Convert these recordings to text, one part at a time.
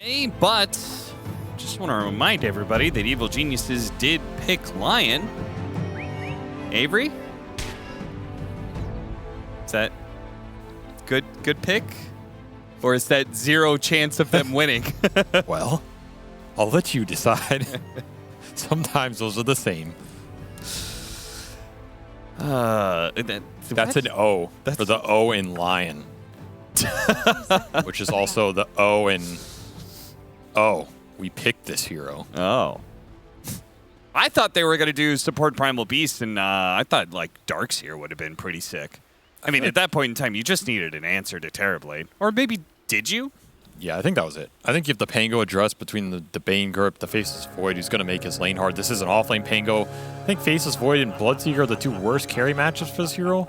Hey, but just want to remind everybody that Evil Geniuses did pick Lion. Avery? Is that good pick? Or is that zero chance of them winning? Well, I'll let you decide. Sometimes those are the same. That's an O for the O in Lion. Which is also the O in... Oh, we picked this hero. Oh. I thought they were going to do support Primal Beast, and I thought, like, Darkseer would have been pretty sick. I mean, at that point in time, you just needed an answer to Terrorblade. Or maybe, did you? Yeah, I think that was it. I think if the Pango addressed between the Bane Grip, the Faceless Void, who's going to make his lane hard. This is an off-lane Pango. I think Faceless Void and Bloodseeker are the two worst carry matchups for this hero.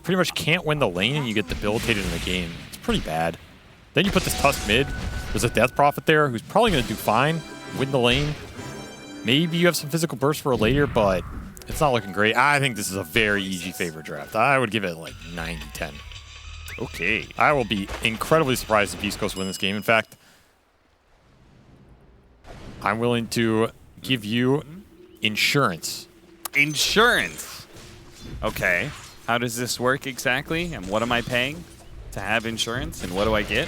Pretty much can't win the lane, and you get debilitated in the game. It's pretty bad. Then you put this Tusk mid. There's a Death Prophet there who's probably going to do fine, win the lane. Maybe you have some physical burst for a later, but it's not looking great. I think this is a very easy favorite draft. I would give it like 90-10. Okay. I will be incredibly surprised if Beast Coast win this game. In fact, I'm willing to give you insurance. Insurance? Okay. How does this work exactly? And what am I paying to have insurance? And what do I get?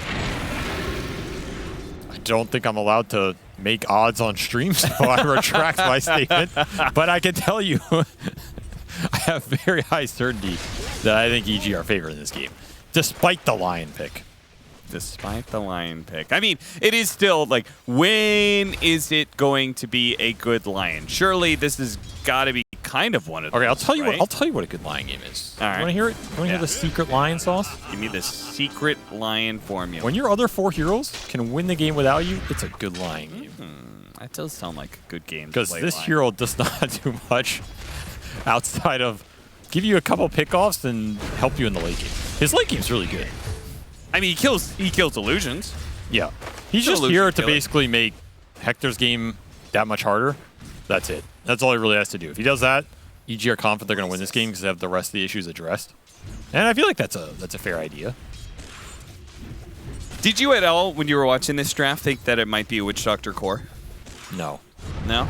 I don't think I'm allowed to make odds on stream, so I retract my statement. But I can tell you, I have very high certainty that I think EG are favored in this game, despite the Lion pick. Despite the Lion pick. I mean, it is still like, when is it going to be a good Lion? Surely this has got to be kind of one of those. Okay, I'll tell you right? I'll tell you what a good Lion game is. All right. You want to hear it? You want to hear the secret Lion sauce? Give me the secret Lion formula. When your other 4 heroes can win the game without you, it's a good Lion game. That does sound like a good game. Because this hero does not do much outside of give you a couple pickoffs and help you in the late game. His late game's really good. I mean, he kills illusions. Yeah. He's just here to basically make Hector's game that much harder. That's it. That's all he really has to do. If he does that, EG are confident they're going to win this game because they have the rest of the issues addressed. And I feel like that's a fair idea. Did you at all, when you were watching this draft, think that it might be a Witch Doctor core? No. No?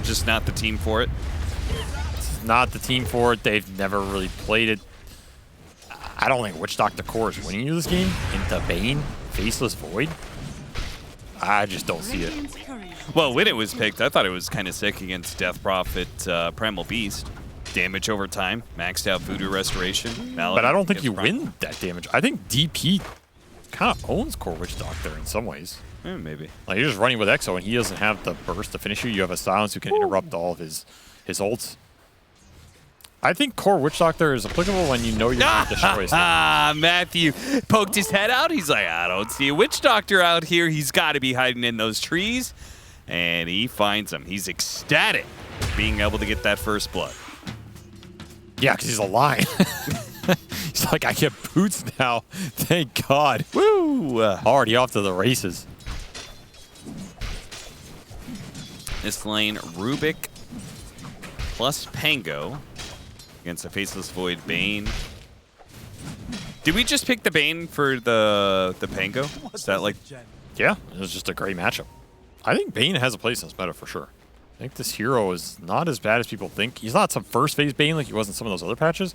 Just not the team for it? It's not the team for it. They've never really played it. I don't think Witch Doctor core is winning you this game. Into Bane, Faceless Void. I just don't see it. Well, when it was picked, I thought it was kind of sick against Death Prophet, Primal Beast. Damage over time, maxed out Voodoo Restoration. But I don't think you win that damage. I think DP kind of owns core Witch Doctor in some ways. Maybe. Like, you're just running with Exo, and he doesn't have the burst to finish you. You have a Silence who can interrupt all of his ults. I think core Witch Doctor is applicable when you know you're going to destroy something. Matthew poked his head out. He's like, I don't see a Witch Doctor out here. He's got to be hiding in those trees. And he finds him. He's ecstatic being able to get that first blood. Yeah, because he's a lion. He's like, I get boots now. Thank God. Woo! Already off to the races. This lane, Rubik plus Pango against a Faceless Void Bane. Did we just pick the Bane for the Pango? Is that like... Yeah, it was just a great matchup. I think Bane has a place in this meta for sure. I think this hero is not as bad as people think. He's not some first phase Bane like he was in some of those other patches,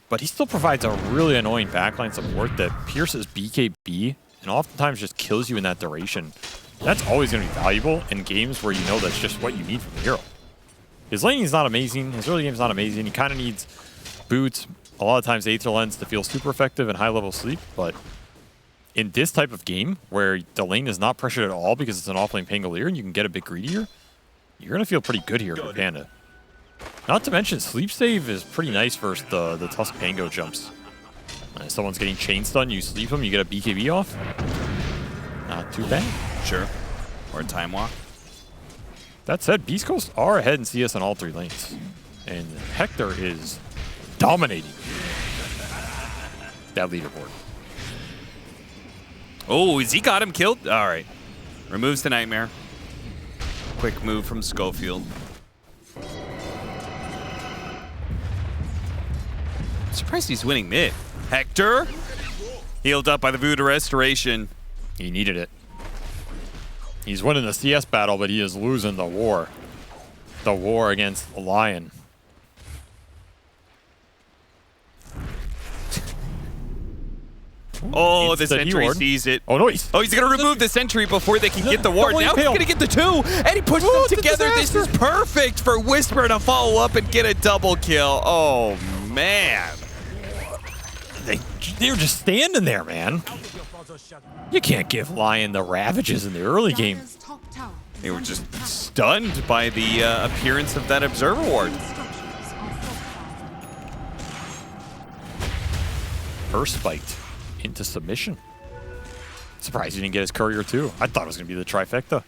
but he still provides a really annoying backline support that pierces BKB and oftentimes just kills you in that duration. That's always going to be valuable in games where you know that's just what you need from the hero. His laning is not amazing. His early game is not amazing. He kind of needs boots, a lot of times Aether Lens to feel super effective in high-level sleep, but in this type of game where the lane is not pressured at all because it's an off-lane Pangolier and you can get a bit greedier, you're going to feel pretty good here for Panda. Not to mention, Sleep Save is pretty nice versus the Tusk Pango jumps. If someone's getting chain stun, you sleep them, you get a BKB off. Not too bad. Sure. Or a Time Walk. That said, Beast Coast are ahead in CS on all 3 lanes. And Hector is dominating that leaderboard. Oh, has he got him killed? All right. Removes the Nightmare. Quick move from Schofield. Surprised he's winning mid. Hector, healed up by the Voodoo Restoration. He needed it. He's winning the CS battle, but he is losing the war. The war against the Lion. Oh, the Insta sentry D-ward. sees it. Oh, no, he's going to remove the sentry before they can get the ward. Double Now he's impale. going to get the 2, and he pushes them it's a together. This is disaster. perfect for Whisper to follow up and get a double kill. Oh, man. They were just standing there, man. You can't give Lion the ravages in the early game. They were just stunned by the appearance of that observer ward. First spiked into submission. Surprised he didn't get his courier too. I thought it was going to be the trifecta.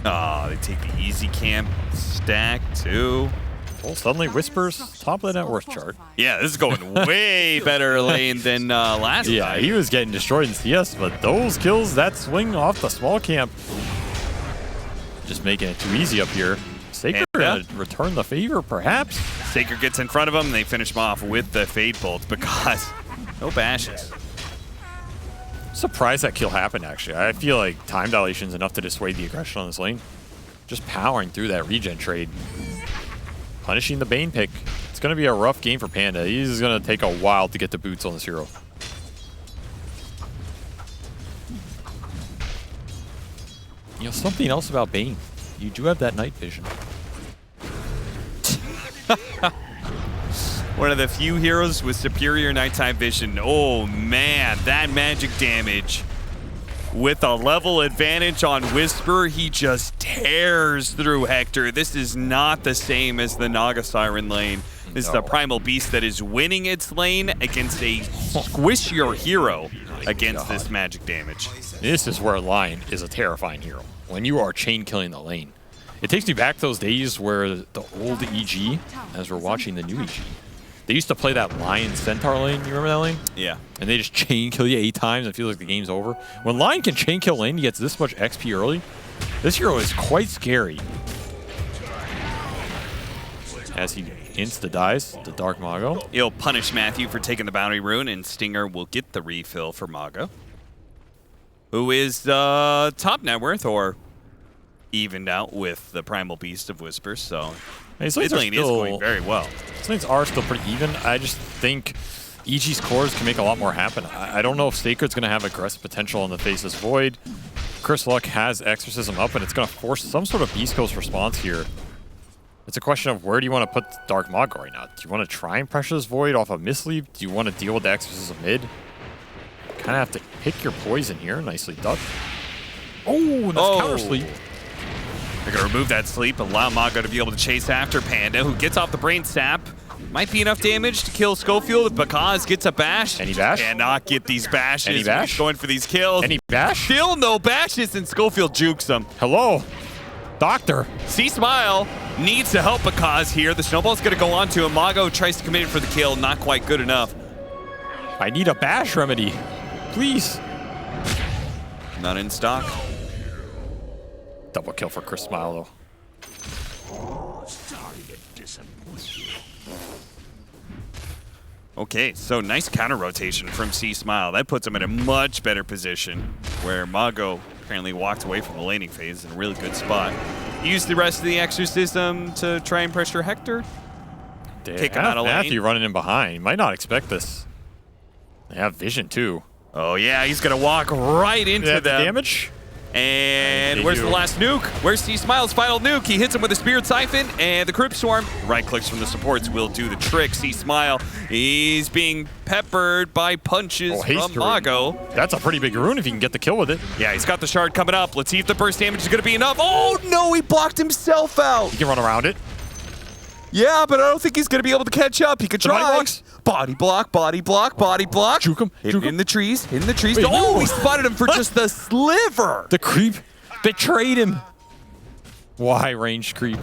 Oh, they take the easy camp stack too. Well, suddenly Whisper's top of the net worth chart. Yeah, this is going way better lane than last Yeah, time. he was getting destroyed in CS, but those kills, that swing off the small camp, just making it too easy up here. Sacred gonna return the favor, perhaps. Saker gets in front of him, and they finish him off with the Fade Bolt because no bashes. Surprised that kill happened, actually. I feel like time dilation is enough to dissuade the aggression on this lane. Just powering through that regen trade. Punishing the Bane pick. It's going to be a rough game for Panda. He's going to take a while to get the boots on this hero. You know, something else about Bane. You do have that night vision. One of the few heroes with superior nighttime vision. Oh man, that magic damage. With a level advantage on Whisper, he just tears through Hector. This is not the same as the Naga Siren lane. This is a Primal Beast that is winning its lane against a squishier hero against this magic damage. This is where Lion is a terrifying hero. When you are chain killing the lane. It takes me back to those days where the old EG, as we're watching the new EG, they used to play that Lion Centaur lane. You remember that lane? Yeah. And they just chain kill you 8 times and it feels like the game's over. When Lion can chain kill lane, he gets this much XP early. This hero is quite scary. As he insta-dies the Dark Mago. He'll punish Matthew for taking the bounty rune, and Stinger will get the refill for Mago, who is top net worth or evened out with the Primal Beast of Whispers, so Hey, mid lane is going very well. These lanes are still pretty even. I just think EG's cores can make a lot more happen. I don't know if Sacred's going to have aggressive potential in the Faceless Void. Chris Luck has Exorcism up, and it's going to force some sort of Beast Coast response here. It's a question of where do you want to put Dark Mago right now? Do you want to try and pressure this Void off of Mislead? Do you want to deal with the Exorcism mid? Kind of have to pick your poison here. Nicely done. Oh, that's counter sleep. They're going to remove that sleep, allow Mago to be able to chase after Panda, who gets off the Brain Sap. Might be enough damage to kill Schofield. Bakaz gets a bash. Any bash? Cannot get these bashes. Any bash? He's going for these kills. Any bash? Still no bashes, and Schofield jukes him. Hello, Doctor. C-Smile needs to help Bakaz here. The snowball's going to go on to him. Mago tries to commit it for the kill. Not quite good enough. I need a bash remedy. Please. Not in stock. Double kill for Chris Smile, though. Okay, so nice counter rotation from C-Smile. That puts him in a much better position, where Mago apparently walked away from the laning phase in a really good spot. Use the rest of the Exorcism to try and pressure Hector. Take him out of lane. Matthew running in behind. He might not expect this. They have vision, too. Oh yeah, he's going to walk right into them. Damage? And where's the last nuke? Where's C-Smile's final nuke? He hits him with a Spirit Siphon, and the Crypt Swarm, right clicks from the supports, will do the trick. C-Smile, he's being peppered by punches from Mago. That's a pretty big rune if you can get the kill with it. Yeah, he's got the shard coming up. Let's see if the burst damage is going to be enough. Oh no, he blocked himself out. He can run around it. Yeah, but I don't think he's going to be able to catch up. He could try. Body block, body block, body block. Juke him. In the trees, in the trees. Wait, oh, no. he spotted him for just the sliver. The creep betrayed him. Why ranged creep?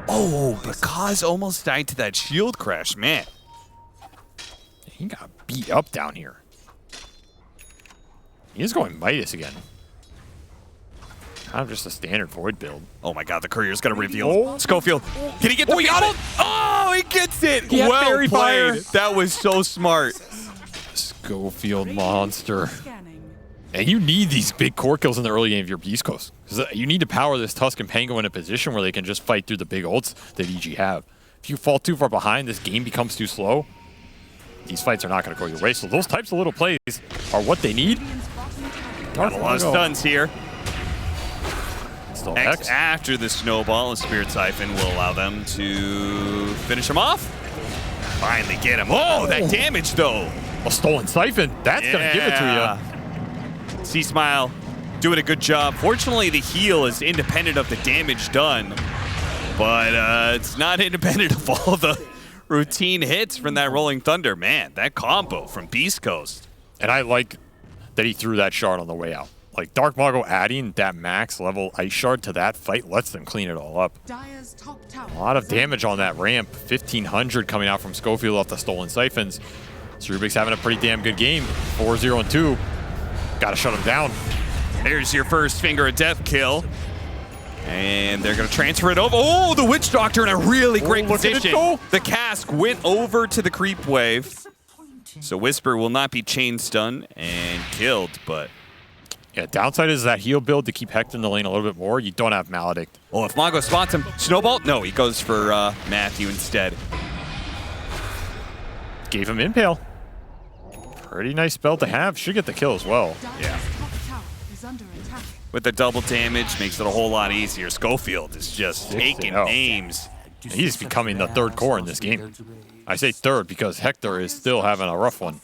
Oh, Bakaz almost died to that shield crash, man. He got beat up down here. He's going Midas again. Kind of just a standard Void build. Oh my god, the courier's gonna reveal. Oh. Schofield, can he get the he got it! Oh, he gets it! He had Well fairy played. fire. That was so smart. Schofield monster. And you need these big core kills in the early game of your Beast Coast. Because you need to power this Tusk and Pango in a position where they can just fight through the big ults that EG have. If you fall too far behind, this game becomes too slow. These fights are not going to go your way. So those types of little plays are what they need. Got a lot of stuns here. Still X after the snowball, and Spirit Siphon will allow them to finish him off. Finally get him. Oh, that damage though. A stolen Siphon. That's going to give it to you. C-Smile doing a good job. Fortunately, the heal is independent of the damage done, but it's not independent of all the routine hits from that Rolling Thunder. Man, that combo from Beast Coast. And I like that he threw that shard on the way out. Like, Dark Mago adding that max level Ice Shard to that fight lets them clean it all up. A lot of damage on that ramp. 1,500 coming out from Schofield off the stolen Siphons. So Rubik's having a pretty damn good game. 4-0 and 2. Gotta shut him down. There's your first Finger of Death kill. And they're gonna transfer it over. Oh, the Witch Doctor in a really great position. The cask went over to the creep wave. So Whisper will not be chain stunned and killed, but... Yeah, downside is that heal build to keep Hector in the lane a little bit more. You don't have Maledict. Oh, if Mago spots him, Snowball? No, he goes for Matthew instead. Gave him Impale. Pretty nice spell to have. Should get the kill as well. Yeah. With the double damage, makes it a whole lot easier. Schofield is just taking names. He's becoming the third core in this game. I say third because Hector is still having a rough one.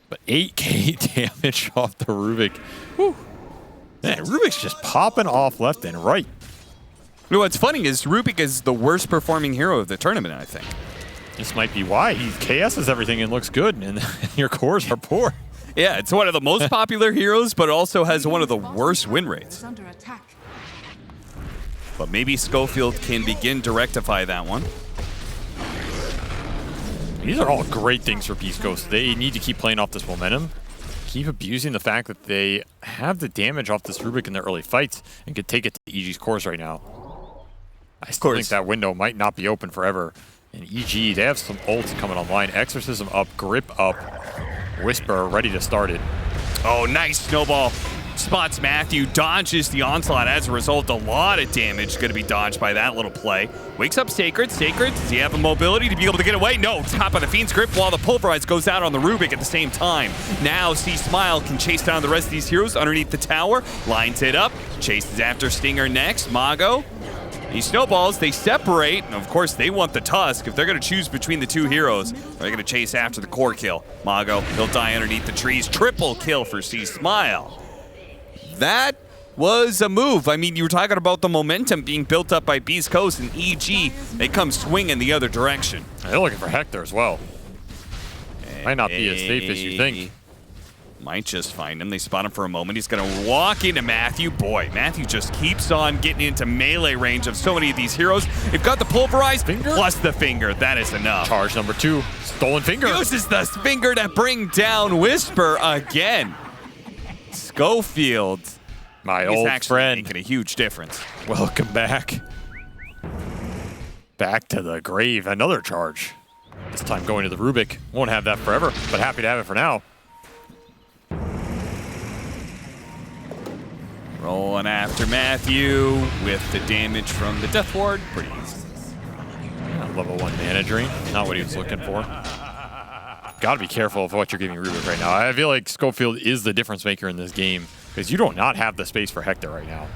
But 8k damage off the Rubik. Whew. Man, Rubik's just popping off left and right. You know, what's funny is Rubik is the worst performing hero of the tournament, I think. This might be why. He KS's everything and looks good, and your cores are poor. Yeah, it's one of the most popular heroes, but also has one of the worst win rates. But maybe Schofield can begin to rectify that one. These are all great things for Beast Coast. They need to keep playing off this momentum, keep abusing the fact that they have the damage off this Rubik in their early fights and could take it to EG's cores right now. I still think that window might not be open forever. And EG, they have some ults coming online. Exorcism up, Grip up, Whisper ready to start it. Oh, nice snowball. Spots Matthew, dodges the onslaught. As a result, a lot of damage going to be dodged by that little play. Wakes up Sacred. Sacred, does he have the mobility to be able to get away? No, top of the Fiend's grip while the Pulverize goes out on the Rubik at the same time. Now C-Smile can chase down the rest of these heroes underneath the tower. Lines it up. Chases after Stinger next. Mago. He snowballs, they separate, and of course they want the Tusk. If they're going to choose between the two heroes, they're going to chase after the core kill. Mago, he'll die underneath the trees. Triple kill for C-Smile. That was a move. I mean, you were talking about the momentum being built up by Beast Coast, and EG, they come swinging the other direction. They're looking for Hector as well. Might not be as safe as you think. Might just find him. They spot him for a moment. He's going to walk into Matthew. Boy, Matthew just keeps on getting into melee range of so many of these heroes. They've got the Pulverized plus the Finger. That is enough. Charge number 2. Stolen Finger. Uses the Finger to bring down Whisper again. Schofield. My old friend. Making a huge difference. Welcome back. Back to the grave. Another charge. This time going to the Rubik. Won't have that forever, but happy to have it for now. Rolling after Matthew with the damage from the Death Ward. Pretty easy. Level 1 mana drain. Not what he was looking for. Got to be careful of what you're giving Rubik right now. I feel like Schofield is the difference maker in this game because you do not have the space for Hector right now.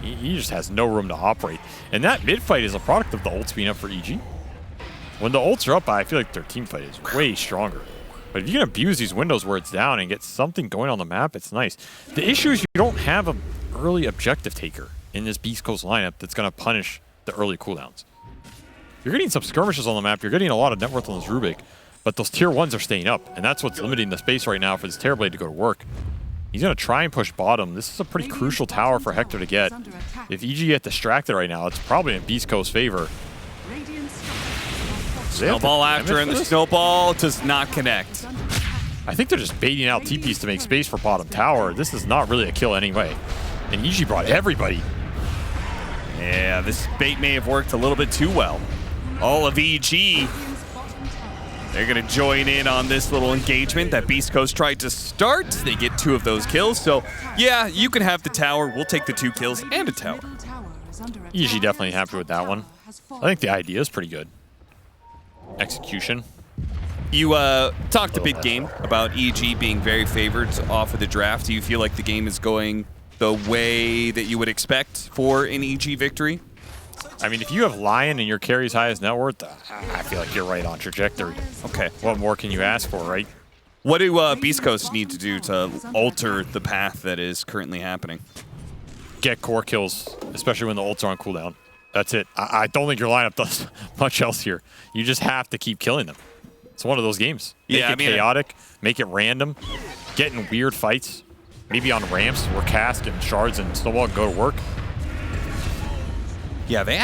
He just has no room to operate. And that mid fight is a product of the ults being up for EG. When the ults are up, I feel like their team fight is way stronger. But if you can abuse these windows where it's down and get something going on the map, it's nice. The issue is you don't have an early objective taker in this Beast Coast lineup that's going to punish the early cooldowns. You're getting some skirmishes on the map. You're getting a lot of net worth on this Rubik. But those tier 1s are staying up. And that's what's limiting the space right now for this Terrorblade to go to work. He's going to try and push bottom. This is a pretty crucial tower for Hector to get. If EG get distracted right now, it's probably in Beast Coast's favor. Snowball after him. The snowball does not connect. I think they're just baiting out TPs to make space for bottom tower. This is not really a kill anyway. And EG brought everybody. Yeah, this bait may have worked a little bit too well. All of EG They're going to join in on this little engagement that Beast Coast tried to start. They get 2 of those kills. So, yeah, you can have the tower. We'll take the 2 kills and a tower. EG definitely happy with that one. I think the idea is pretty good. Execution. You talked a big game about EG being very favored off of the draft. Do you feel like the game is going the way that you would expect for an EG victory? I mean, if you have Lion and your carry's high as net worth, I feel like you're right on trajectory. Okay. What more can you ask for, right? What do Beast Coast need to do to alter the path that is currently happening? Get core kills, especially when the ults are on cooldown. That's it. I don't think your lineup does much else here. You just have to keep killing them. It's one of those games. Make it chaotic, make it random, get in weird fights, maybe on ramps where Cask and Shards and Snowball go to work. Yeah, they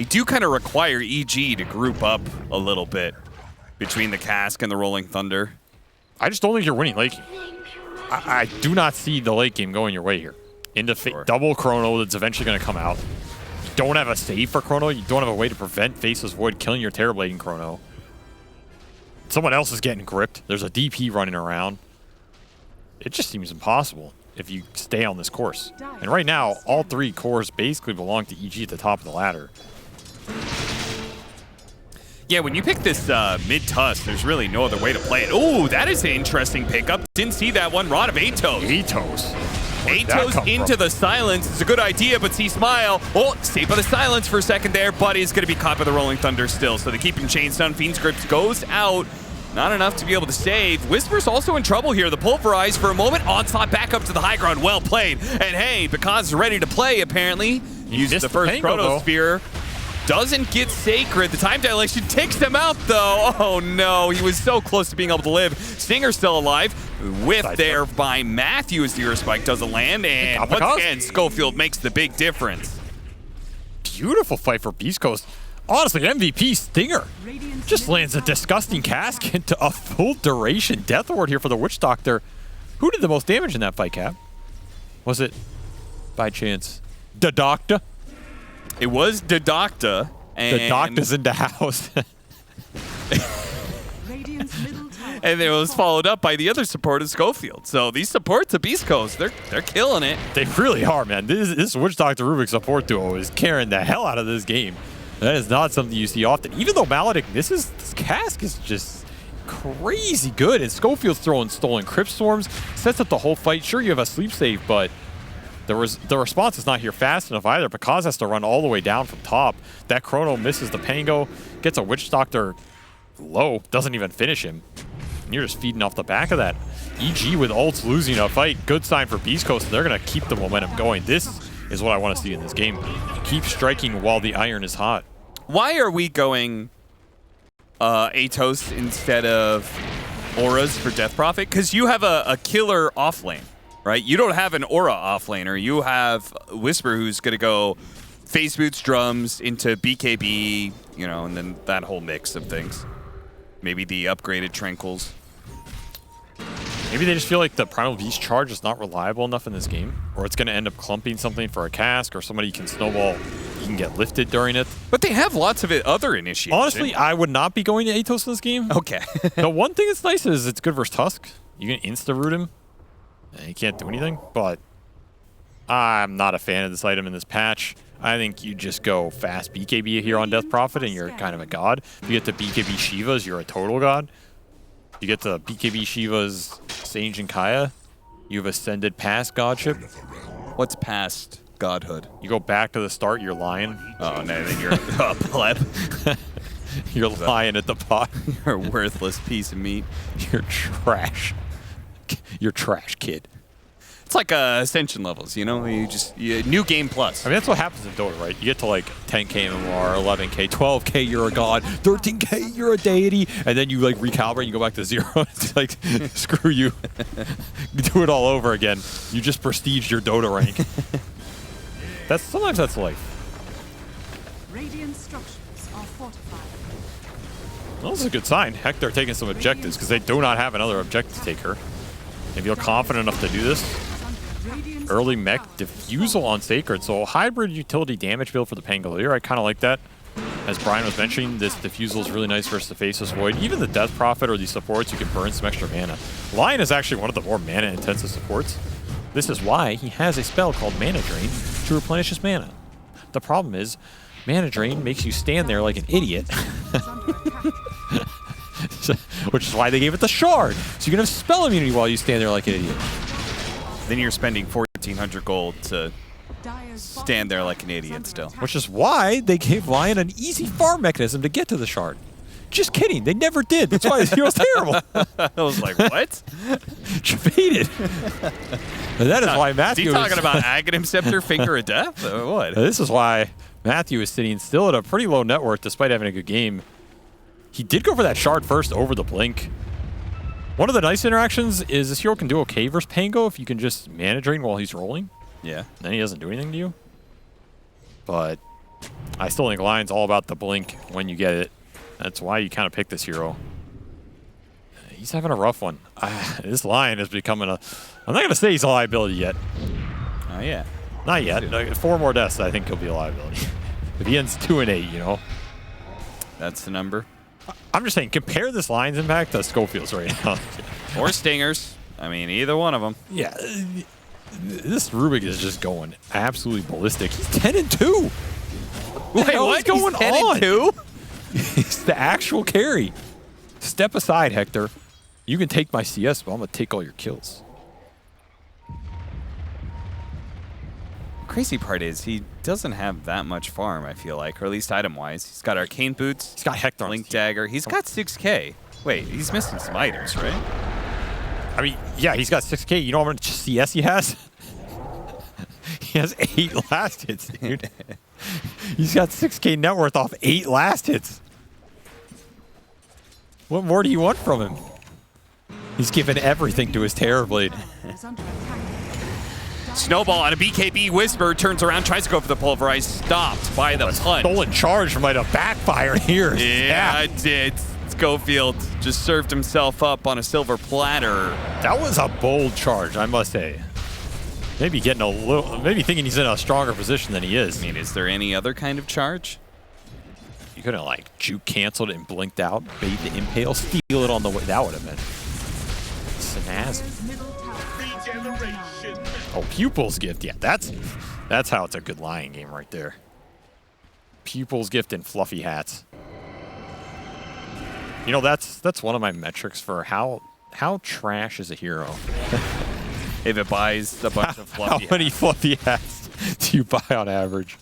do kind of require EG to group up a little bit between the Cask and the Rolling Thunder. I just don't think you're winning late game. I do not see the late game going your way here. Into double Chrono that's eventually going to come out. You don't have a save for Chrono. You don't have a way to prevent Faceless Void killing your Terrorblading Chrono. Someone else is getting gripped. There's a DP running around. It just seems impossible if you stay on this course. And right now, all 3 cores basically belong to EG at the top of the ladder. Yeah, when you pick this mid-tusk, there's really no other way to play it. Oh, that is an interesting pickup. Didn't see that one. Rod of Atos. Atos into the silence is a good idea, but see Smile. Oh, saved by the silence for a second there, but he's going to be caught by the Rolling Thunder still. So they keep him chain stun. Fiend's Grip goes out. Not enough to be able to save. Whisper's also in trouble here. The Pulverize for a moment. Onslaught back up to the high ground. Well played. And hey, because is ready to play, apparently. Uses the first Chronosphere. Doesn't get Sacred. The time dilation takes him out, though. Oh, no. He was so close to being able to live. Stinger's still alive. Whiffed there by Matthew as the Earth Spike doesn't land. And once again, Schofield makes the big difference. Beautiful fight for Beast Coast. Honestly, MVP Stinger just lands a disgusting Cask into a full duration Death Ward here for the Witch Doctor. Who did the most damage in that fight, Cap? Was it, by chance, the Doctor? It was the Doctor. The Doctor's in the house. And it was followed up by the other support of Schofield. So these supports of Beast Coast, they're killing it. They really are, man. This Witch Doctor Rubik support duo is carrying the hell out of this game. That is not something you see often. Even though Maledict, this Cask is just crazy good. And Schofield's throwing stolen Crypt Swarms, sets up the whole fight. Sure, you have a sleep save, but the response is not here fast enough either. Because has to run all the way down from top. That Chrono misses the Pango, gets a Witch Doctor low, doesn't even finish him. And you're just feeding off the back of that. EG with ults losing a fight. Good sign for Beast Coast. They're going to keep the momentum going. This is what I want to see in this game. Keep striking while the iron is hot. Why are we going Atos instead of Auras for Death Prophet? Because you have a killer off lane, right? You don't have an Aura off laner. You have Whisper who's going to go Phase Boots, Drums into BKB, you know, and then that whole mix of things. Maybe the upgraded Tranquils. Maybe they just feel like the Primal Beast charge is not reliable enough in this game, or it's going to end up clumping something for a Cask, or somebody can snowball, you can get lifted during it. But they have lots of other initiation. Honestly, I would not be going to Atos in this game. Okay. The one thing that's nice is it's good versus Tusk. You can insta-root him. He can't do anything, but I'm not a fan of this item in this patch. I think you just go fast BKB here on Death Prophet, and you're kind of a god. If you get to BKB Shivas, you're a total god. You get to BKB Shiva's Sage and Kaya, you've ascended past godship. What's past godhood? You go back to the start, you're Lion. Oh, no, then you're a pleb. You're Lion at the bottom. You're a worthless piece of meat. You're trash. You're trash, kid. It's like ascension levels, you know? New game plus. I mean, that's what happens in Dota, right? You get to like 10k MMR, 11k, 12k, you're a god, 13k, you're a deity, and then you like recalibrate and you go back to 0. It's like, screw you. Do it all over again. You just prestige your Dota rank. Sometimes that's life. Radiant structures are fortified. Well, this is a good sign. Heck, they're taking some objectives because they do not have another objective taker. They feel confident enough to do this. Early mech diffusal on Sacred, so hybrid utility damage build for the Pangolier. I kind of like that. As Brian was mentioning, this Diffusal is really nice versus the Faceless Void. Even the Death Prophet or these supports, you can burn some extra mana. Lion is actually one of the more mana-intensive supports. This is why he has a spell called Mana Drain to replenish his mana. The problem is, Mana Drain makes you stand there like an idiot. Which is why they gave it the Shard. So you can have spell immunity while you stand there like an idiot. Then you're spending 1,400 gold to stand there like an idiot still. Which is why they gave Lion an easy farm mechanism to get to the Shard. Just kidding, they never did. That's why his hero's terrible. I was like, what? Faded. And that is why Matthew is he talking about Aghanim Scepter, Finger of Death? Or what? This is why Matthew is sitting still at a pretty low net worth despite having a good game. He did go for that Shard first over the Blink. One of the nice interactions is this hero can do okay versus Pango if you can just Mana Drain while he's rolling. Yeah. Then he doesn't do anything to you. But I still think Lion's all about the Blink when you get it. That's why you kind of pick this hero. He's having a rough one. This Lion is becoming a... I'm not going to say he's a liability yet. Oh, yeah. Not yet. 4 more deaths, I think he'll be a liability. If he ends 2-8, you know? That's the number. I'm just saying, compare this Lion's impact to Schofield's right now. Or Stingers. I mean, either one of them. Yeah. This Rubik is just going absolutely ballistic. He's 10-2. Wait, what's going on? 10-2? He's the actual carry. Step aside, Hector. You can take my CS, but I'm going to take all your kills. Crazy part is he doesn't have that much farm, I feel like, or at least item-wise. He's got Arcane Boots. He's got Hector. Link Dagger. He's got 6K. Wait, he's missing some items, right? I mean, yeah, he's got 6K. You know how much CS he has? He has 8 last hits, dude. He's got 6K net worth off 8 last hits. What more do you want from him? He's given everything to his Terrorblade. Snowball on a BKB Whisper, turns around, tries to go for the Pulverize, stopped by the punch. Stolen charge might have backfired here. Yeah, it did. Schofield just served himself up on a silver platter. That was a bold charge, I must say. Maybe getting a little, maybe thinking he's in a stronger position than he is. I mean, is there any other kind of charge? You could have like juke canceled it and blinked out, bait the impale, steal it on the way. That would have been snazzy. Oh, Pupil's Gift. Yeah, that's how it's a good Lion game right there. Pupil's Gift and fluffy hats. You know, that's one of my metrics for how trash is a hero. If it buys a bunch of fluffy hats. How many fluffy hats do you buy on average?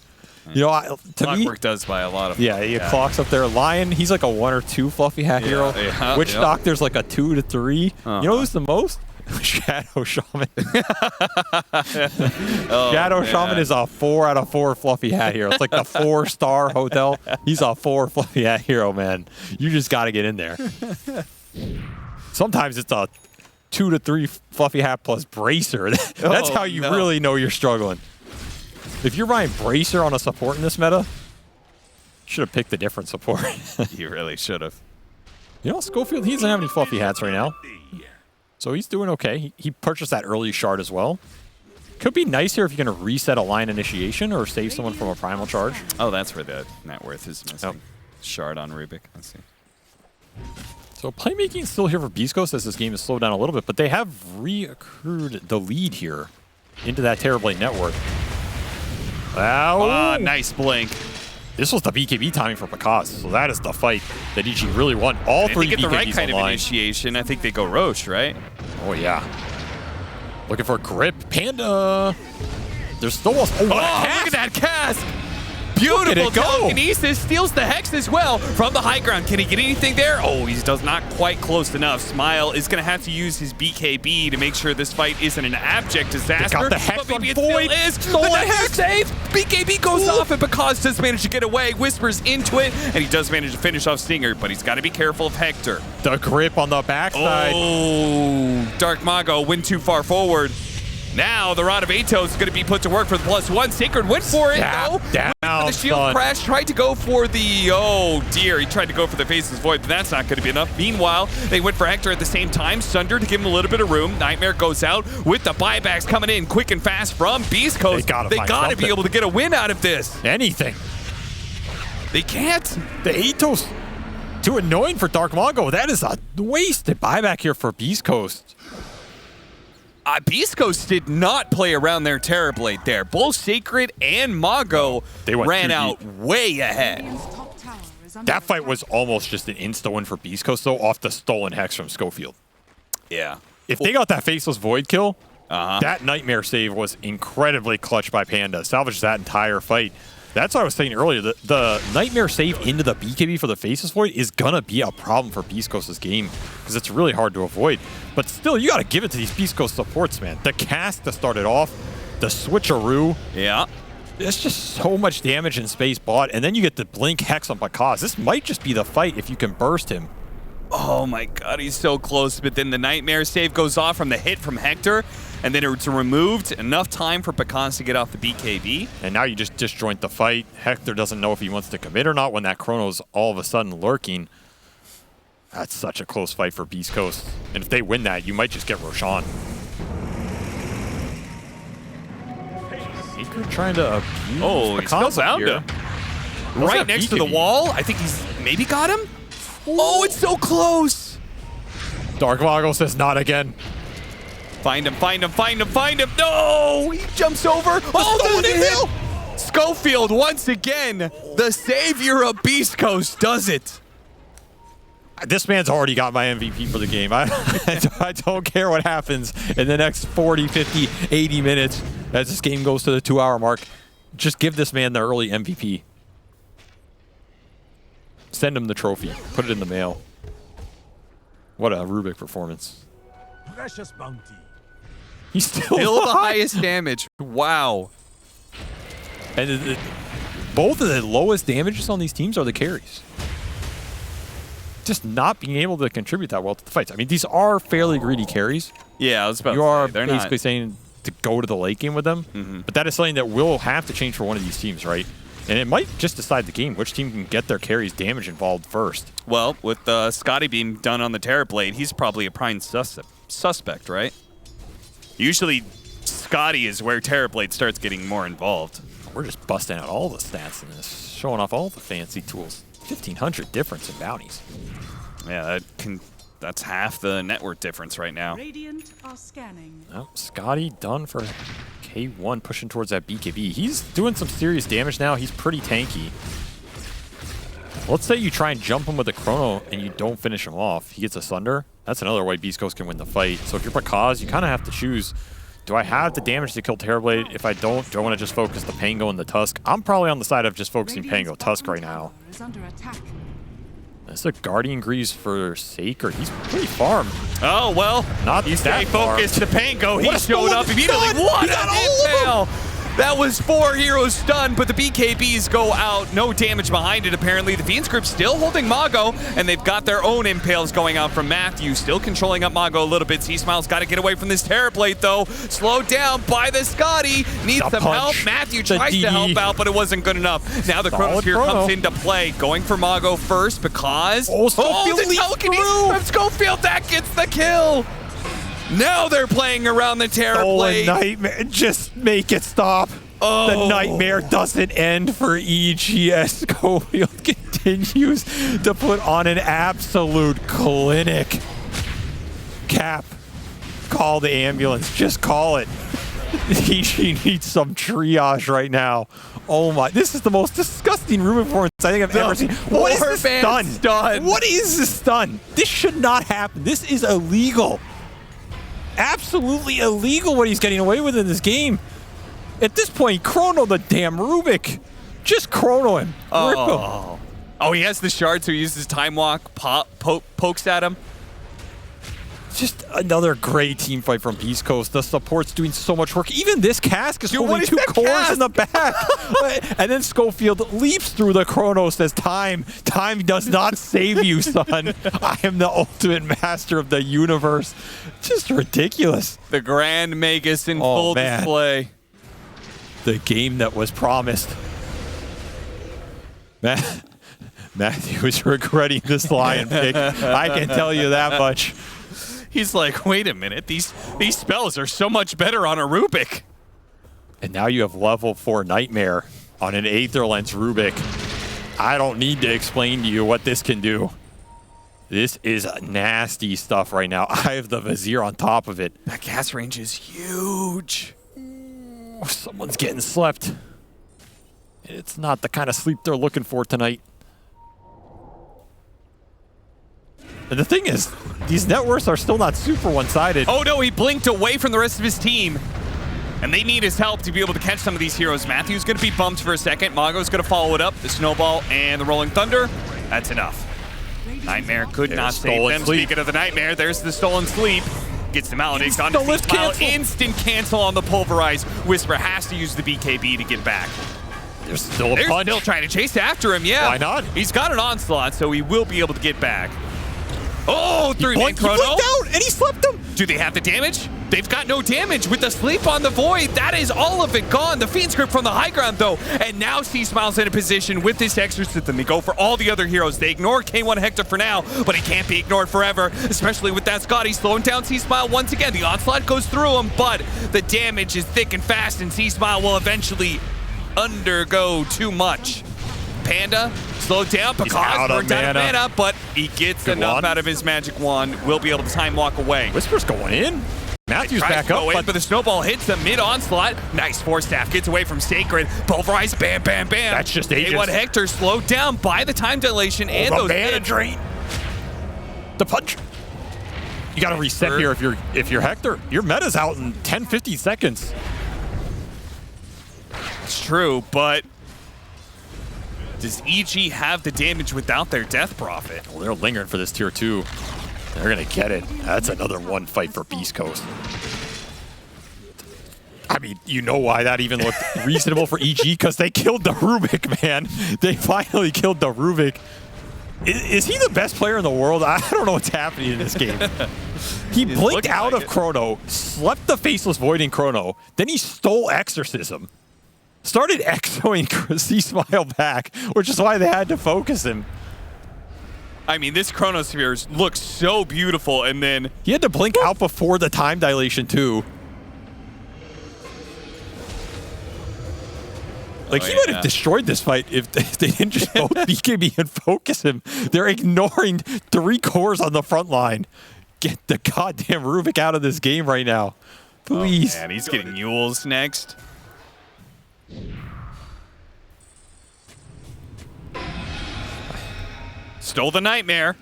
You know, Clockwork does buy a lot of yeah, he clocks up there. Lion, he's like a 1 or 2 fluffy hat hero. Yeah, Witch Doctor's like a 2 to 3. You know who's the most? Shadow Shaman. Shadow Shaman is a 4 out of 4 fluffy hat hero. It's like the 4-star hotel. He's a 4 fluffy hat hero, man. You just got to get in there. Sometimes it's a 2 to 3 fluffy hat plus Bracer. That's how you really know you're struggling. If you're buying Bracer on a support in this meta, should have picked a different support. You really should have. You know, Schofield, he doesn't have any fluffy hats right now. So he's doing okay. He purchased that early shard as well. Could be nicer if you're going to reset a line initiation or save someone from a primal charge. Oh, that's where the net worth is missing. Shard on Rubik. Let's see. So playmaking is still here for beastcoast as this game has slowed down a little bit, but they have reaccrued the lead here into that Terrorblade network. Wow. Nice blink. This was the BKB timing for Picasso, so that is the fight that Ichi really won. All 3 BKBs get the right kind online. of initiation. I think they go Roche, right? Oh, yeah. Looking for a grip. Panda. There's still a... Oh, look at that cast! Beautiful telekinesis, steals the Hex as well from the high ground. Can he get anything there? Oh, he does not quite close enough. Smile is going to have to use his BKB to make sure this fight isn't an abject disaster. They got the Hex but maybe on it Void. still is. The Hex save! BKB goes off, and Picasso does manage to get away. Whispers into it, and he does manage to finish off Stinger, but he's got to be careful of Hector. The grip on the backside. Oh, Dark Mago went too far forward. Now the Rod of Atos is going to be put to work for the +1. Sacred went for it, though. Down, the shield crash, tried to go for the... Oh, dear. He tried to go for the Faceless Void, but that's not going to be enough. Meanwhile, they went for Hector at the same time. Sunder to give him a little bit of room. Nightmare goes out with the buybacks coming in quick and fast from Beast Coast. They got to be able to get a win out of this. Anything. They can't. The Atos, too annoying for Dark Mongo. That is a wasted buyback here for Beast Coast. Beast Coast did not play around their Terrorblade there. Both Sacred and Mago They went ran too out deep. way ahead. Radiant's top tower is under That fight attack. was almost just an insta-win for Beast Coast, though, off the stolen Hex from Schofield. Yeah. If they got that Faceless Void kill, Uh-huh. that Nightmare save was incredibly clutch by Panda. Salvaged that entire fight. That's what I was saying earlier. The Nightmare save into the BKB for the Faceless Void is going to be a problem for Beast Coast's game because it's really hard to avoid. But still, you got to give it to these Beast Coast supports, man. The cast to start it off, the switcheroo. Yeah. There's just so much damage in space bought, and then you get the Blink Hex on Bakaz. This might just be the fight if you can burst him. Oh my god, he's so close, but then the Nightmare save goes off from the hit from Hector, and then it's removed. Enough time for Pecans to get off the BKB. And now you just disjoint the fight. Hector doesn't know if he wants to commit or not when that Chrono's all of a sudden lurking. That's such a close fight for Beast Coast. And if they win that, you might just get Roshan. Sacred trying to abuse Oh, he's still Pecans up bound here. him. Right that next to the BKB? wall. I think he's maybe got him. Oh, it's so close. Dark Mago says not again. Find him, find him, find him, find him. No, he jumps over. Oh, the hit. Schofield once again, the savior of Beast Coast, does it. This man's already got my MVP for the game. I don't care what happens in the next 40, 50, 80 minutes as this game goes to the 2-hour mark. Just give this man the early MVP. Send him the trophy. Put it in the mail. What a Rubik performance. Precious bounty. He's still Still the alive. highest damage. Wow. And both of the lowest damages on these teams are the carries. Just not being able to contribute that well to the fights. I mean, these are fairly greedy carries. Yeah, I was about You to are say, they're basically not. saying to go to the late game with them. But that is something that will have to change for one of these teams, right? And it might just decide the game, which team can get their carries damage involved first. Well, with Scotty being done on the Terrorblade, he's probably a prime suspect, right? Usually, Scotty is where Terrorblade starts getting more involved. We're just busting out all the stats in this, showing off all the fancy tools. 1,500 difference in bounties. Yeah, that's half the network difference right now. Radiant are scanning. Oh, Scotty done for K1, pushing towards that BKB. He's doing some serious damage now. He's pretty tanky. Let's say you try and jump him with a Chrono and you don't finish him off. He gets a Sunder. That's another way Beast Coast can win the fight. So if you're Bakaz, you kind of have to choose. Do I have the damage to kill Terrorblade? If I don't, do I want to just focus the Pango and the Tusk? I'm probably on the side of just focusing Pango Tusk right now. Is under attack. That's a Guardian Grease for Sacred. He's pretty farmed. Oh, well, Not you that stay focused to Pango. He What a showed stolen up immediately. stun! What He got an all of impale! That was 4 heroes stunned, but the BKBs go out. No damage behind it, apparently. The Fiends group still holding Mago, and they've got their own impales going out from Matthew, still controlling up Mago a little bit. C-Smile's got to get away from this Terrorblade, though. Slowed down by the Scotty. Needs The some help. punch. Matthew The tries to DD. help out, but it wasn't good enough. Now the Solid Chronosphere Chrono. comes into play. Going for Mago first because... Oh, Schofield the leaps telekinesis through. from Schofield. That gets the kill. Now they're playing around the Terrorblade. Nightmare. Just make it stop. Oh. The nightmare doesn't end for EGS. Schofield continues to put on an absolute clinic. Cap, call the ambulance. Just call it. He needs some triage right now. Oh my, this is the most disgusting Ruben performance I think I've ever seen. What is this Warband stun? What is this stun? This should not happen. This is illegal. Absolutely illegal what he's getting away with in this game. At this point, Chrono the damn Rubik. Just Chrono him. Rip him. Oh, he has the shard, so he uses Time Walk, pokes at him. Just another great team fight from Beast Coast. The support's doing so much work. Even this cask is Dude, holding what is 2 that cores cask? in the back. And then Schofield leaps through the Chrono, says, time does not save you, son. I am the ultimate master of the universe. Just ridiculous. The Grand Magus in Oh, full man. display. The game that was promised. Matthew is regretting this Lion pick. I can tell you that much. He's like, wait a minute, these spells are so much better on a Rubik. And now you have level 4 Nightmare on an Aether Lens Rubik. I don't need to explain to you what this can do. This is nasty stuff right now. I have the Vizier on top of it. That gas range is huge. Ooh, someone's getting slept. It's not the kind of sleep they're looking for tonight. And the thing is, these net worths are still not super one-sided. Oh no, he blinked away from the rest of his team. And they need his help to be able to catch some of these heroes. Matthew's going to be bumped for a second. Mago's going to follow it up. The Snowball and the Rolling Thunder. That's enough. Nightmare could not save them. Speaking of the Nightmare, there's the Stolen Sleep. Gets them out. It's on instant cancel on the Pulverize. Whisper has to use the BKB to get back. There's still a They're punch. still trying to chase after him, yeah. Why not? He's got an onslaught, so he will be able to get back. Oh, He blinked Chrono. out, and he slept him. Do they have the damage? They've got no damage with the sleep on the Void. That is all of it gone. The Fiend Script from the high ground, though. And now C-Smile's in a position with this Exorcism. They go for all the other heroes. They ignore K1 Hector for now, but he can't be ignored forever, especially with that Scotty slowing down C-Smile once again. The onslaught goes through him, but the damage is thick and fast, and C-Smile will eventually undergo too much. Panda slowed down because burnt out of mana, but he gets enough out of his magic wand. Will be able to time walk away. Whisper's going in. Matthew's back up, but the Snowball hits the mid-onslaught. Nice Force Staff, gets away from Sacred. Pulverize, bam, bam, bam. That's just Aegis. K1 Hector slowed down by the time dilation and those mana drain. The punch. You got to reset here if you're Hector. Your meta's out in 10-15 seconds. It's true, but does EG have the damage without their Death Prophet? Well, they're lingering for this tier 2. They're going to get it. That's another one fight for Beast Coast. I mean, you know why that even looked reasonable for EG? Because they killed the Rubik, man. They finally killed the Rubik. Is he the best player in the world? I don't know what's happening in this game. He blinked out of Chrono, slept the Faceless Void in Chrono, then he stole Exorcism. Started exoing C-Smile back, which is why they had to focus him. I mean, this Chronosphere looks so beautiful, and then he had to blink out before the time dilation, too. Like, he might have destroyed this fight if they didn't just both BKB and focus him. They're ignoring 3 cores on the front line. Get the goddamn Rubik out of this game right now. Please. Oh, man, he's getting Yules next. Stole the Nightmare,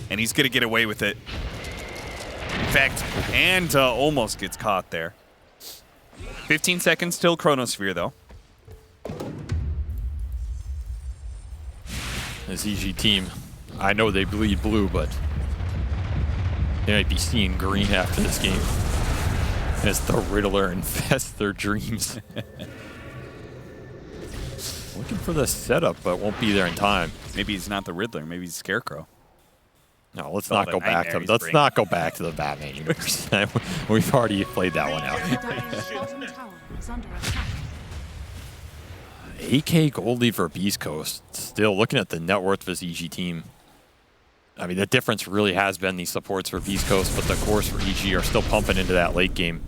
and he's going to get away with it. In fact, and almost gets caught there. 15 seconds till Chronosphere, though. This EG team, I know they bleed blue, but they might be seeing green after this game as the Riddler infests their dreams. Looking for the setup, but won't be there in time. Maybe he's not the Riddler. Maybe he's Scarecrow. No, let's not go back to him. Let's not go back to the Batman universe. We've already played that one out. 8K gold lead for Beast Coast. Still looking at the net worth of this EG team. I mean, the difference really has been these supports for Beast Coast, but the cores for EG are still pumping into that late game.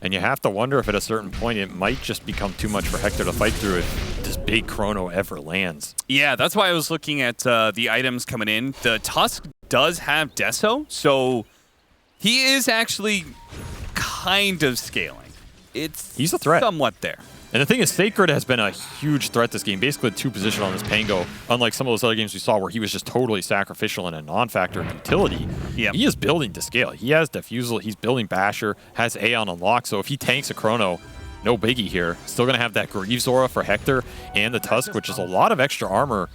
And you have to wonder if at a certain point it might just become too much for Hector to fight through if this big Chrono ever lands. Yeah, that's why I was looking at the items coming in. The Tusk does have Deso, so he is actually kind of scaling. He's a threat. Somewhat there. And the thing is, Sacred has been a huge threat this game. Basically, 2 position on this Pango. Unlike some of those other games we saw where he was just totally sacrificial and a non-factor in utility. Yep. He is building to scale. He has Diffusal. He's building Basher. Has Aeon unlocked. So if he tanks a Chrono, no biggie here. Still going to have that Greaves Aura for Hector and the Tusk, which is a lot of extra armor.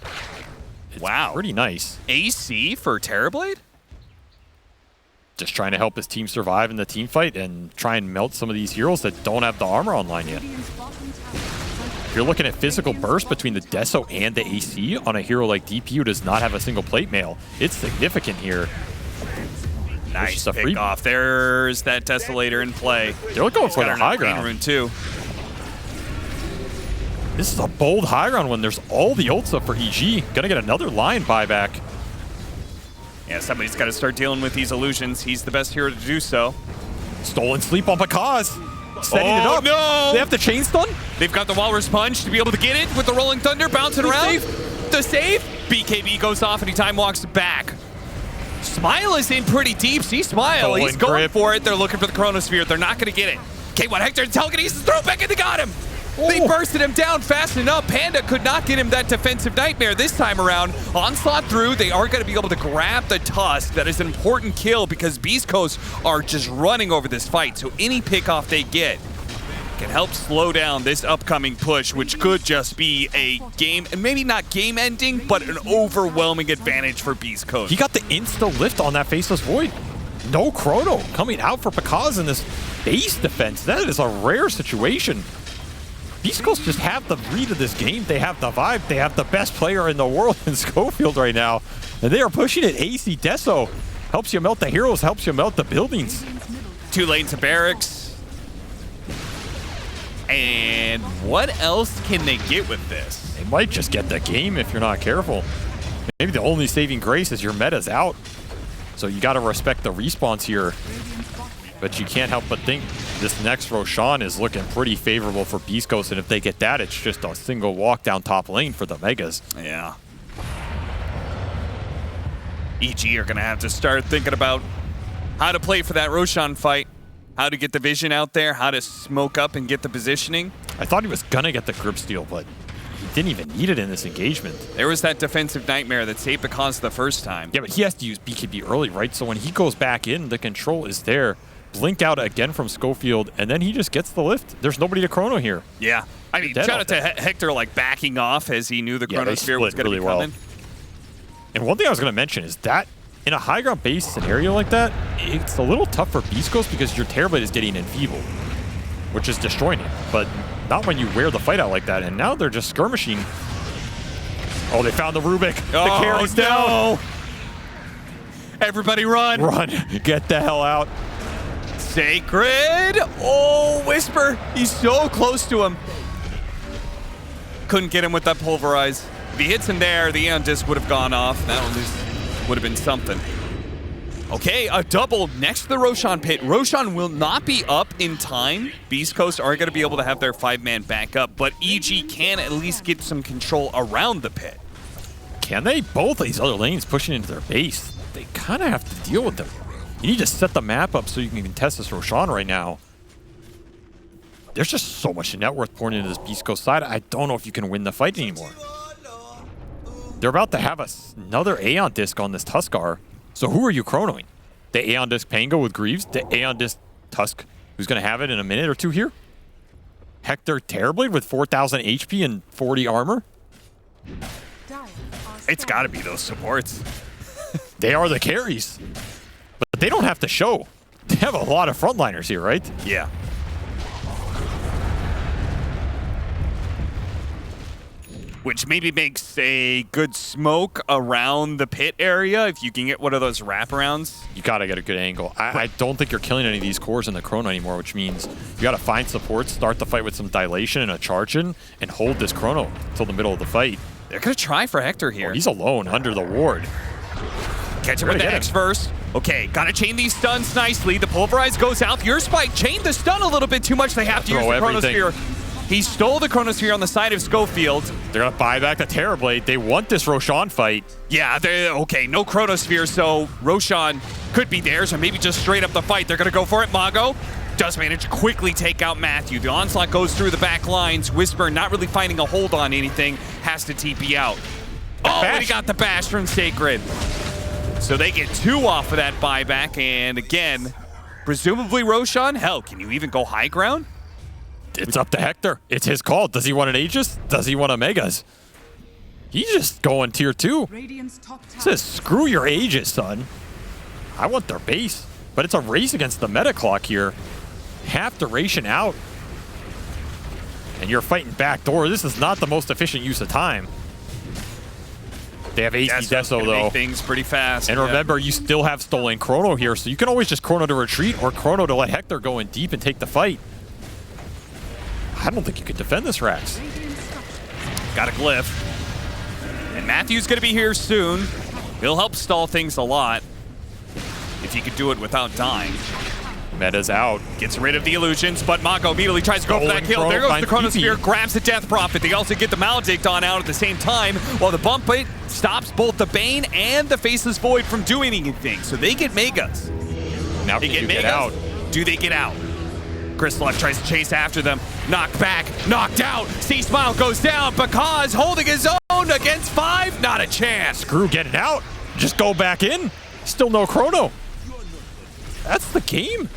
It's pretty nice. AC for Terrorblade? Just trying to help his team survive in the team fight and try and melt some of these heroes that don't have the armor online yet. If you're looking at physical burst between the Deso and the AC on a hero like DP who does not have a single plate mail, it's significant here. Nice pick off. There's that Desolator in play. They're going for the high ground. Rune too. This is a bold high ground when there's all the ults up for EG. Gonna get another line buyback. Yeah, somebody's got to start dealing with these illusions. He's the best hero to do so. Stolen sleep on Pakaz. Setting it up. No! They have the chain stun? They've got the Walrus Punch to be able to get it with the Rolling Thunder bouncing around. the save. BKB goes off and he time walks back. Smile is in pretty deep. See Smile, Golden he's going grip. for it. They're looking for the Chronosphere. They're not going to get it. K1 Hector and telekinesis throw back and they got him. They bursted him down fast enough. Panda could not get him that defensive nightmare this time around. Onslaught through. They are going to be able to grab the Tusk. That is an important kill because Beast Coast are just running over this fight. So any pickoff they get can help slow down this upcoming push, which could just be a game, and maybe not game-ending, but an overwhelming advantage for Beast Coast. He got the insta-lift on that Faceless Void. No Chrono coming out for Pakaz in this base defense. That is a rare situation. Beast Coast just have the read of this game. They have the vibe. They have the best player in the world in Schofield right now. And they are pushing it. AC Deso helps you melt the heroes, helps you melt the buildings. 2 lanes of barracks. And what else can they get with this? They might just get the game if you're not careful. Maybe the only saving grace is your meta's out. So you got to respect the respawns here. But you can't help but think this next Roshan is looking pretty favorable for Beast Coast. And if they get that, it's just a single walk down top lane for the Megas. Yeah. EG are going to have to start thinking about how to play for that Roshan fight. How to get the vision out there, how to smoke up and get the positioning. I thought he was going to get the grip steal, but he didn't even need it in this engagement. There was that defensive nightmare that saved Pakaz the first time. Yeah, but he has to use BKB early, right? So when he goes back in, the control is there. Blink out again from Schofield, and then he just gets the lift. There's nobody to Chrono here. Yeah. I mean, shout out to Hector like backing off as he knew the Chronosphere was going to be coming. And one thing I was going to mention is that in a high ground base scenario like that, it's a little tough for Beast Coast because your Terrorblade is getting enfeebled, which is destroying it. But not when you wear the fight out like that. And now they're just skirmishing. Oh, they found the Rubik. The carry's down. Everybody run. Run. Get the hell out. Sacred. Oh, Whisper. He's so close to him. Couldn't get him with that Pulverize. If he hits him there, the Aeon Disc would have gone off. That would have been something. Okay, a double next to the Roshan pit. Roshan will not be up in time. Beast Coast are going to be able to have their 5-man back up, but EG can at least get some control around the pit. Can they? Both of these other lanes pushing into their base. They kind of have to deal with them. You need to set the map up so you can contest this Roshan right now. There's just so much net worth pouring into this Beast Coast side. I don't know if you can win the fight anymore. They're about to have another Aeon Disc on this Tuskar. So who are you chronoing? The Aeon Disc Pango with Greaves? The Aeon Disc Tusk, who's going to have it in a minute or two here? Hector Terrorblade with 4,000 HP and 40 armor? It's got to be those supports. They are the carries. But they don't have to show. They have a lot of frontliners here, right? Yeah. Which maybe makes a good smoke around the pit area if you can get one of those wraparounds. You gotta get a good angle. I don't think you're killing any of these cores in the Chrono anymore, which means you gotta find support, start the fight with some dilation and a charge in, and hold this Chrono until the middle of the fight. They're gonna try for Hector here. Oh, he's alone under the ward. Catch him with the X first. Okay, gotta chain these stuns nicely. The Pulverize goes out. Your Spike chained the stun a little bit too much. They have to use the Chronosphere. He stole the Chronosphere on the side of Schofield. They're going to buy back the Terrorblade. They want this Roshan fight. Yeah, okay, no Chronosphere, so Roshan could be theirs, or maybe just straight up the fight. They're going to go for it. Mago does manage to quickly take out Matthew. The onslaught goes through the back lines. Whisper, not really finding a hold on anything, has to TP out. Oh, and he got the bash from Sacred. So they get 2 off of that buyback, and again, presumably Roshan. Hell, can you even go high ground? It's up to Hector. It's his call. Does he want an Aegis? Does he want a Megas? He's just going tier 2. Says, screw your Aegis, son. I want their base. But it's a race against the meta clock here. Half duration out. And you're fighting backdoor. This is not the most efficient use of time. They have AC Deso, though. Make things pretty fast. And remember, you still have stolen Chrono here, so you can always just Chrono to retreat or Chrono to let Hector go in deep and take the fight. I don't think you could defend this, Rax. Got a glyph. And Matthew's going to be here soon. He'll help stall things a lot if he could do it without dying. Meta's out. Gets rid of the illusions, but Mako immediately tries to go for that Stolen kill. Chrono There goes the finds Chronosphere, PP. grabs the Death Prophet. They also get the Maledict on out at the same time, while the Bump It stops both the Bane and the Faceless Void from doing anything. So they get Megas. Now They can you get get Megas. out? Do they get out? Crystalef tries to chase after them. Knocked back, knocked out. C-Smile goes down because holding his own against 5, not a chance. Screw getting out. Just go back in. Still no Chrono. That's the game.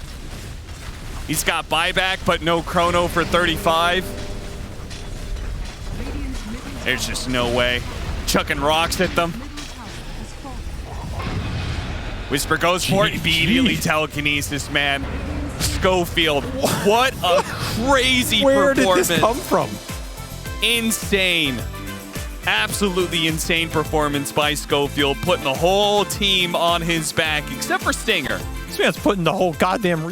He's got buyback, but no Chrono for 35. There's just no way. Chucking rocks at them. Whisper goes for it. Immediately telekinesis, man. Schofield, what a crazy Where did performance. this come from? Insane. Absolutely insane performance by Schofield, putting the whole team on his back, except for Stinger. This man's putting the whole goddamn